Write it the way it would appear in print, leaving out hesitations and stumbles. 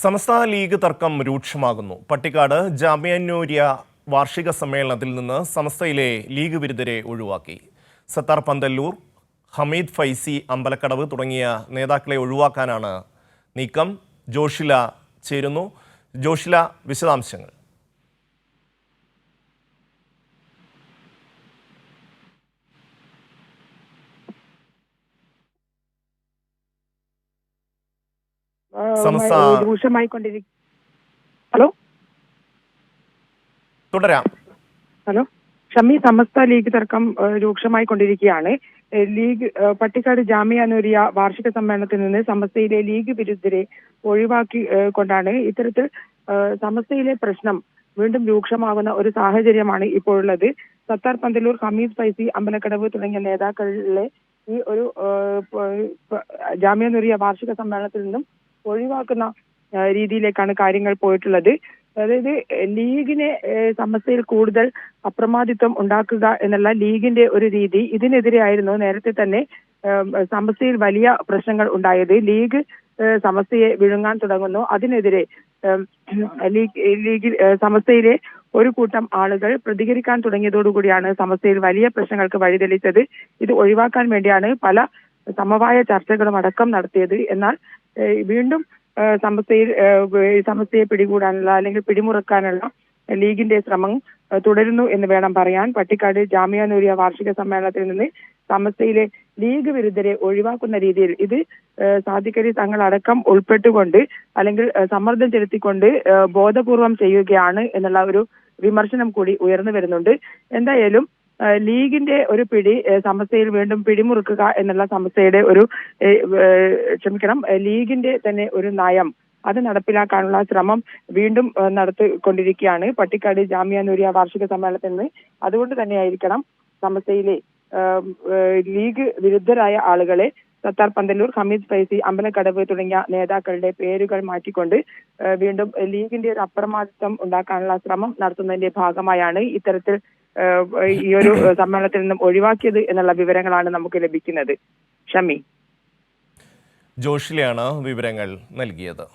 സമസ്ത league തർക്കം രൂക്ഷമാകുന്നു. പട്ടിക്കാട് ജാമിയന്നൂരിയ വാർഷിക സമ്മേളനത്തിൽ നിന്ന് സമസ്തയിലെ ലീഗ് വിരുദ്ധരെ ഒഴിവാക്കി. സത്താർ പന്തല്ലൂർ, ഹമീദ് ഫൈസി അമ്പലക്കടവ് തുടങ്ങിയ നേതാക്കളെ ഒഴിവാക്കാനാണ് നീക്കം. ജോഷില ചേരുന്നു. ജോഷില, വിശദാംശങ്ങൾ. രൂക്ഷമായിക്കൊണ്ടിരിക്കും. ഹലോ തുടരാം. ഹലോ ഷമി, സമസ്ത ലീഗ് തർക്കം രൂക്ഷമായിക്കൊണ്ടിരിക്കുകയാണ്. ലീഗ് പട്ടിക്കാട് ജാമിയ നൂരിയ വാർഷിക സമ്മേളനത്തിൽ നിന്ന് സമസ്തയിലെ ലീഗ് വിരുദ്ധരെ ഒഴിവാക്കി കൊണ്ടാണ് ഇത്തരത്തിൽ സമസ്തയിലെ പ്രശ്നം വീണ്ടും രൂക്ഷമാകുന്ന ഒരു സാഹചര്യമാണ് ഇപ്പോഴുള്ളത്. സത്താർ പന്തല്ലൂർ, ഹമീദ് ഫൈസി അമ്പലക്കടവ് തുടങ്ങിയ നേതാക്കളിലെ ഈ ഒരു ജാമിയ നൂരിയ വാർഷിക സമ്മേളനത്തിൽ നിന്നും ഒഴിവാക്കുന്ന രീതിയിലേക്കാണ് കാര്യങ്ങൾ പോയിട്ടുള്ളത്. അതായത് ലീഗിനെ സമസ്തയിൽ കൂടുതൽ അപ്രമാദിത്വം ഉണ്ടാക്കുക എന്നുള്ള ലീഗിന്റെ ഒരു രീതി, ഇതിനെതിരെയായിരുന്നു നേരത്തെ തന്നെ സമസ്തയിൽ വലിയ പ്രശ്നങ്ങൾ ഉണ്ടായത്. ലീഗ് സമസ്തയെ വിഴുങ്ങാൻ തുടങ്ങുന്നു, അതിനെതിരെ ലീഗ് സമസ്തയിലെ ഒരു കൂട്ടം ആളുകൾ പ്രതികരിക്കാൻ തുടങ്ങിയതോടുകൂടിയാണ് സമസ്തയിൽ വലിയ പ്രശ്നങ്ങൾക്ക് വഴിതെളിച്ചത്. ഇത് ഒഴിവാക്കാൻ വേണ്ടിയാണ് പല സമവായ ചർച്ചകളും അടക്കം നടത്തിയത്. എന്നാൽ വീണ്ടും സമസ്തയെ പിടികൂടാനുള്ള അല്ലെങ്കിൽ പിടിമുറുക്കാനുള്ള ലീഗിന്റെ ശ്രമം തുടരുന്നു എന്ന് വേണം പറയാൻ. പട്ടിക്കാട് ജാമിയ നൂരിയ വാർഷിക സമ്മേളനത്തിൽ നിന്ന് സമസ്തയിലെ ലീഗ് വിരുദ്ധരെ ഒഴിവാക്കുന്ന രീതിയിൽ ഇത് സാദിഖലി തങ്ങളടക്കം ഉൾപ്പെട്ടുകൊണ്ട് അല്ലെങ്കിൽ സമ്മർദ്ദം ചെലുത്തിക്കൊണ്ട് ബോധപൂർവം ചെയ്യുകയാണ് എന്നുള്ള ഒരു വിമർശനം കൂടി ഉയർന്നു വരുന്നുണ്ട്. എന്തായാലും ലീഗിന്റെ ഒരു പിടി സമസ്തയിൽ വീണ്ടും പിടിമുറുക്കുക എന്നുള്ള സമസ്തയുടെ ഒരു ലീഗിന്റെ തന്നെ ഒരു നയം അത് നടപ്പിലാക്കാനുള്ള ശ്രമം വീണ്ടും നടത്തിക്കൊണ്ടിരിക്കുകയാണ് പട്ടിക്കാട് ജാമിയ നൂരിയ വാർഷിക സമ്മേളനത്തിൽ നിന്ന്. അതുകൊണ്ട് തന്നെയായിരിക്കണം സമസ്തയിലെ ലീഗ് വിരുദ്ധരായ ആളുകളെ സത്താർ പന്തല്ലൂർ, ഹമീദ് ഫൈസി അമ്പലക്കടവ് തുടങ്ങിയ നേതാക്കളുടെ പേരുകൾ മാറ്റിക്കൊണ്ട് വീണ്ടും ലീഗിന്റെ ഒരു അപ്രമാദിത്വം ഉണ്ടാക്കാനുള്ള ശ്രമം നടത്തുന്നതിന്റെ ഭാഗമായാണ് ഇത്തരത്തിൽ ഈ ഒരു സമ്മേളനത്തിൽ നിന്നും ഒഴിവാക്കിയത് എന്നുള്ള വിവരങ്ങളാണ് നമുക്ക് ലഭിക്കുന്നത്. ഷമി, ജോഷിലെയാണ് വിവരങ്ങൾ നൽകിയത്.